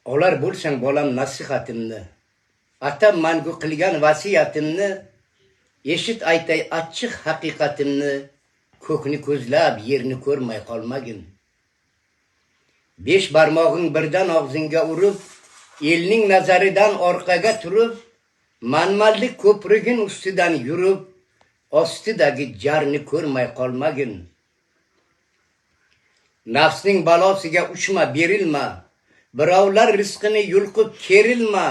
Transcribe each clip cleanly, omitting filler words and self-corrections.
Olar bo'lsang bolam nasihatimni, atam mangu qilgan vasiyatimni, eshit aytay achchiq haqiqatimni, ko'kni ko'zlab yerni ko'rmay qolmagin. 5 barmog'ing birdan og'zingga urib, elning nazaridan orqaga turib, manmanlik ko'prigin ustidan yurib, ostidagi jarni ko'rmay qolmagin. Nafsning balosiga uchma, berilma, birovlar rizqini yulqib kerilma,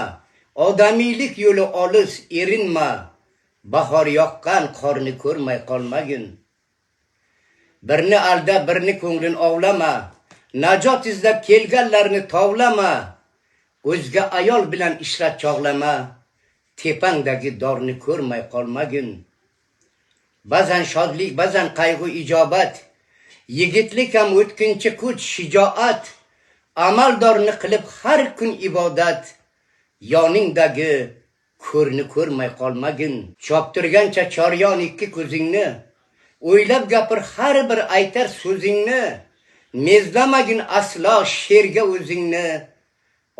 odamiylik yo'li olis, erinma, bahor yoqqan qorni ko'rmay qolmagin. Birni alda, birni ko'nglin ovlama, najot izlab kelganlarni tovlama, o'zga ayol bilan ishrat chog'lama, tepangdagi dorni ko'rmay qolmagin. Ba'zan shodlik, ba'zan qayg'u ijobat, yigitlik ham o'tkinchi kuch, shijoat, amaldorni qilib har kun ibodat, yoningdagi ko'rni ko'rmay qolmagin. Choptirgancha choryon ikki ko'zingni, o'ylab gapir har bir aytar so'zingni, mezlamagin aslo sherga o'zingni,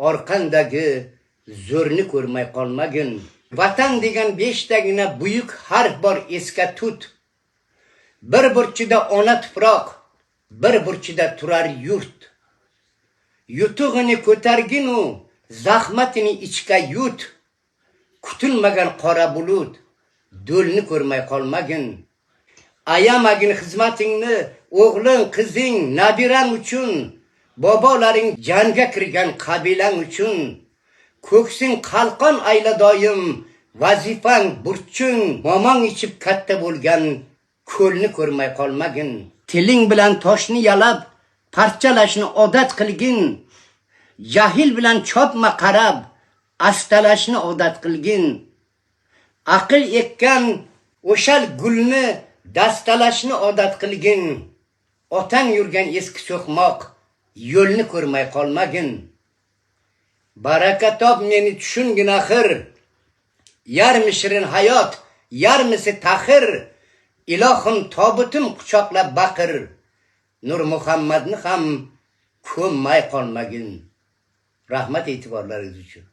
orqandagi zo'rni ko'rmay qolmagin. Vatan degan 5 tagina buyuk harf bor, esga tut. Bir burchida ona tuproq, bir burchida turar yurt. Yutug'ini ko'targinu zahmatini ichga yut. Kutilmagan qora bulut, do'lni ko'rmay qolmagin. Ayamagin xizmatingni, o'g'ling, qizing, nabirang uchun, bobolaring janga kirgan qabilang uchun. Ko'ksing qalqon ayla doim, vazifang, burching, momong ichib katta bo'lgan ko'lni ko'rmay qolmagin. Tiling bilan toshni yalab, parchalashni odat qilgin. Jahil bilan chopma qarab, astalashni odat qilgin. Aql ekkan o'shal gulni dastalashni odat qilgin. Otang yurgan eski so'qmoq, yo'lni ko'rmay qolmagin. Baraka top meni tushungin axir. Yarmi shirin hayot, yarmisi taxir. Ilohim tobutim quchoqlab baqir. Nur Muhammadni ham ko'mmay qolmagin. Rahmat e'tiborlaringiz uchun.